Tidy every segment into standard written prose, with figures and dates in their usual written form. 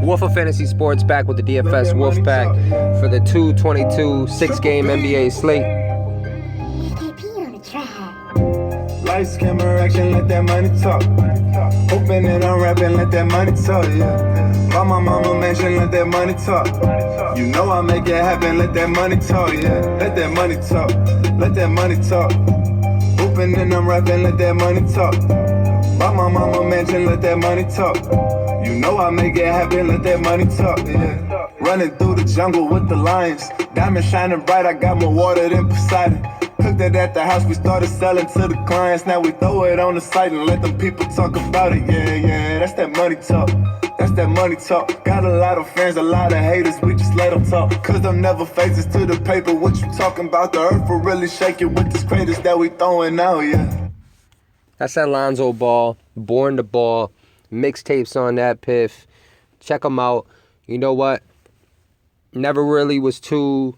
Wolf of Fantasy Sports back with the DFS WOLFPACK for the 2/22 6-game NBA slate. Lights, camera, action, let that money talk. Open it, I'm rapping, let that money talk, yeah. Buy my mama mansion, let that money talk. You know I make it happen, let that money talk, yeah. Let that money talk, let that money talk. Open it, I'm rapping, let that money talk. Buy my mama mansion, let that money talk. You know I make it happen, let that money talk, yeah. Running through the jungle with the lions. Diamond shining bright, I got more water than Poseidon. Cooked it at the house, we started selling to the clients. Now we throw it on the site and let them people talk about it. Yeah, that's that money talk. That's that money talk. Got a lot of fans, a lot of haters, we just let them talk. Cause them never faces to the paper. What you talking about? The earth will really shake it with these craters that we throwing out, yeah. That's that Lonzo Ball, Born to Ball, mixtapes on that piff. Check them out. You know what? Never really was too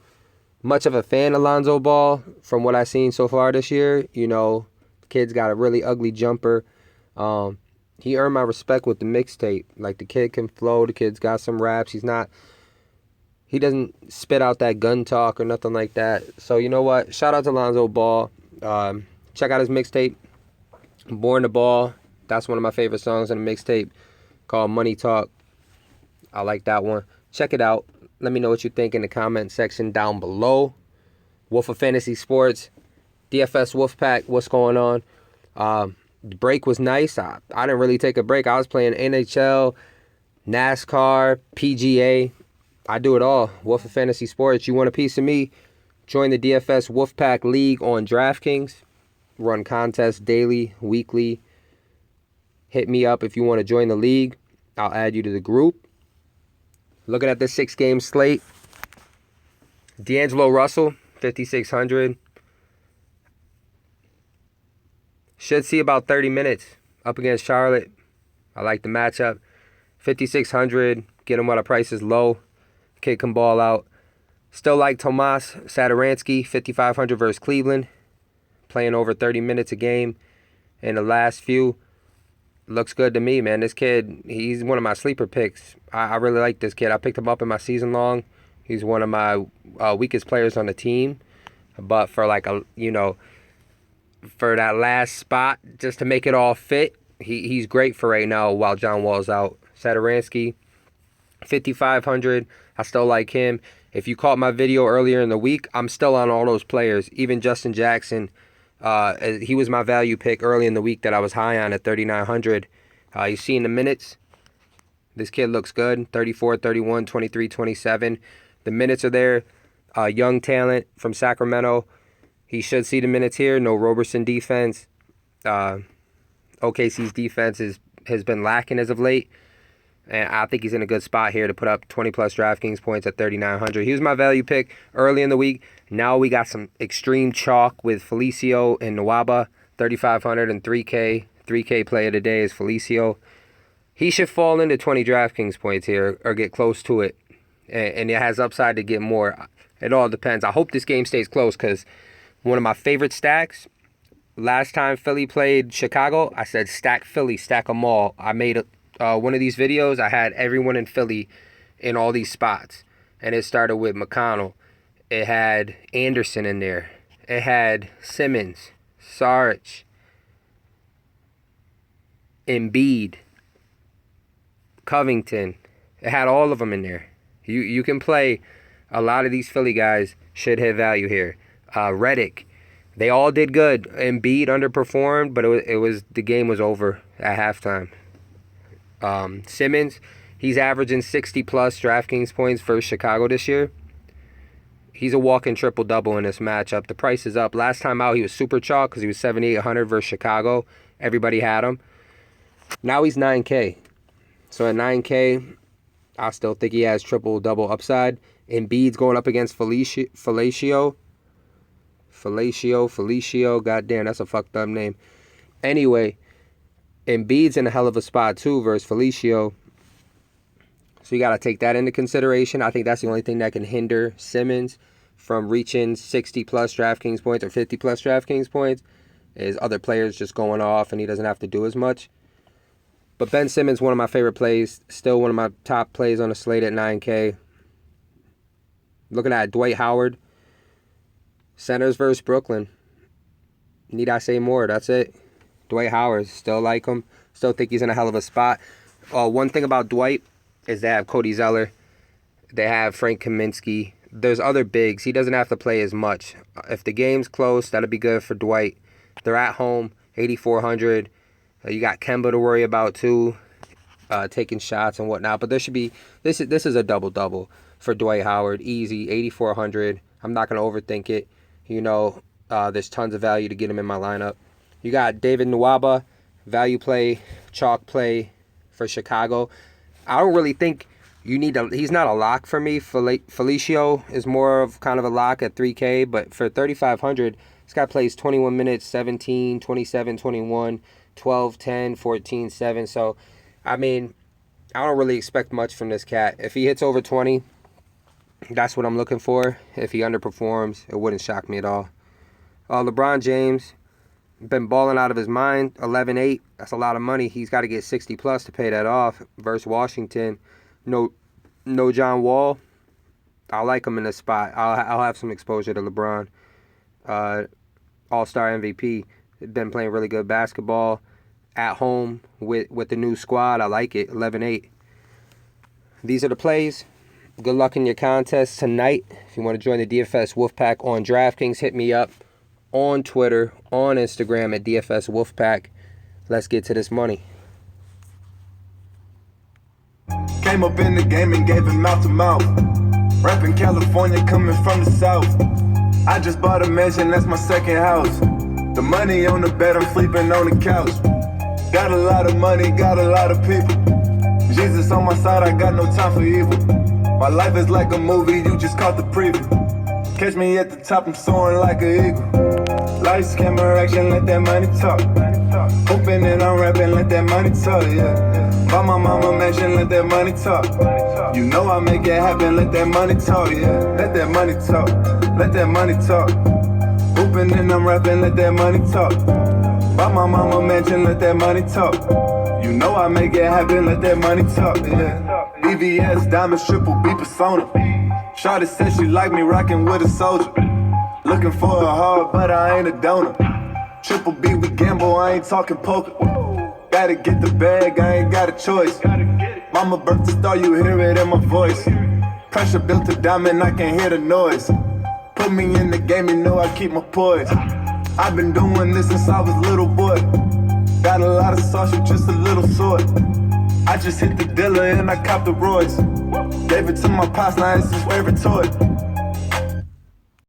much of a fan of Lonzo Ball from what I've seen so far this year. You know, the kid's got a really ugly jumper. He earned my respect with the mixtape. Like, the kid can flow. The kid's got some raps. He doesn't spit out that gun talk or nothing like that. So, you know what? Shout out to Lonzo Ball. Check out his mixtape, Born to Ball. That's one of my favorite songs on the mixtape, called Money Talk. I like that one. Check it out. Let me know what you think in the comment section down below. Wolf of Fantasy Sports, DFS WOLFPACK, what's going on? The break was nice. I didn't really take a break. I was playing NHL, NASCAR, PGA. I do it all. Wolf of Fantasy Sports. You want a piece of me? Join the DFS WOLFPACK League on DraftKings. Run contests daily, weekly. Hit me up if you want to join the league. I'll add you to the group. Looking at this 6-game slate, D'Angelo Russell, 5,600. Should see about 30 minutes up against Charlotte. I like the matchup. 5,600, get him while the price is low. Kid can ball out. Still like Tomas Satoransky, 5,500 versus Cleveland. Playing over 30 minutes a game in the last few. Looks good to me, man. This kid, he's one of my sleeper picks. I really like this kid. I picked him up in my season long. He's one of my weakest players on the team. But for for that last spot, just to make it all fit, he's great for right now while John Wall's out. Satoransky, 5,500. I still like him. If you caught my video earlier in the week, I'm still on all those players. Even Justin Jackson. He was my value pick early in the week that I was high on at 3,900. You see in the minutes, this kid looks good. 34, 31, 23, 27. The minutes are there. Young talent from Sacramento. He should see the minutes here. No Roberson defense. OKC's defense has been lacking as of late. And I think he's in a good spot here to put up 20-plus DraftKings points at 3,900. He was my value pick early in the week. Now we got some extreme chalk with Felicio and Nwaba, 3,500 and 3K. 3K play of the day is Felicio. He should fall into 20 DraftKings points here or get close to it. And it has upside to get more. It all depends. I hope this game stays close because one of my favorite stacks, last time Philly played Chicago, I said stack Philly, stack them all. I made one of these videos. I had everyone in Philly in all these spots. And it started with McConnell. It had Anderson in there. It had Simmons, Saric, Embiid, Covington. It had all of them in there. You can play. A lot of these Philly guys should hit value here. Redick. They all did good. Embiid underperformed, but the game was over at halftime. Simmons, he's averaging 60-plus DraftKings points for Chicago this year. He's a walking triple-double in this matchup. The price is up. Last time out, he was super chalk because he was 7,800 versus Chicago. Everybody had him. Now he's 9K. So at 9K, I still think he has triple-double upside. Embiid's going up against Felicio. Goddamn, that's a fucked up name. Anyway, Embiid's in a hell of a spot too versus Felicio. So you got to take that into consideration. I think that's the only thing that can hinder Simmons from reaching 60-plus DraftKings points or 50-plus DraftKings points is other players just going off and he doesn't have to do as much. But Ben Simmons, one of my favorite plays. Still one of my top plays on the slate at 9K. Looking at Dwight Howard. Centers versus Brooklyn. Need I say more? That's it. Dwight Howard. Still like him. Still think he's in a hell of a spot. One thing about Dwight is they have Cody Zeller. They have Frank Kaminsky. There's other bigs. He doesn't have to play as much. If the game's close, that'll be good for Dwight. They're at home, 8,400. You got Kemba to worry about too, taking shots and whatnot. But there should be this is a double-double for Dwight Howard. Easy, 8,400. I'm not going to overthink it. There's tons of value to get him in my lineup. You got David Nwaba, value play, chalk play for Chicago. I don't really think he's not a lock for me. Felicio is more of kind of a lock at 3K, but for 3,500, this guy plays 21 minutes, 17, 27, 21, 12, 10, 14, 7. So, I mean, I don't really expect much from this cat. If he hits over 20, that's what I'm looking for. If he underperforms, it wouldn't shock me at all. LeBron James, been balling out of his mind, 11-8. That's a lot of money. He's got to get 60+ to pay that off versus Washington. No John Wall. I like him in this spot. I'll have some exposure to LeBron. All-Star MVP. Been playing really good basketball at home with the new squad. I like it. 11-8. These are the plays. Good luck in your contest tonight. If you want to join the DFS WOLFPACK on DraftKings, hit me up on Twitter, on Instagram at DFS WOLFPACK. Let's get to this money. Came up in the game and gave it mouth to mouth. Rapping California coming from the south. I just bought a mansion, that's my second house. The money on the bed, I'm sleeping on the couch. Got a lot of money, got a lot of people. Jesus on my side, I got no time for evil. My life is like a movie, you just caught the preview. Catch me at the top, I'm soaring like an eagle. Lights, camera, action, let that money talk. Hoping that I'm rapping, let that money talk, yeah. Buy my mama mansion, let that money talk. You know I make it happen, let that money talk, yeah. Let that money talk, let that money talk. Hoping that I'm rapping, let that money talk. Buy my mama mansion, let that money talk. You know I make it happen, let that money talk, yeah. BVS, diamonds, triple B persona. Shawty said she like me rocking with a soldier. Looking for a heart, but I ain't a donor. Triple B, we gamble, I ain't talking poker. Gotta get the bag, I ain't got a choice. Mama birthed the star, you hear it in my voice. Pressure built a diamond, I can hear the noise. Put me in the game, you know I keep my poise. I've been doing this since I was a little boy. Got a lot of sauce, you just a little sort. I just hit the dealer and I copped the Royce. Gave it to my pops, now it's his favorite toy.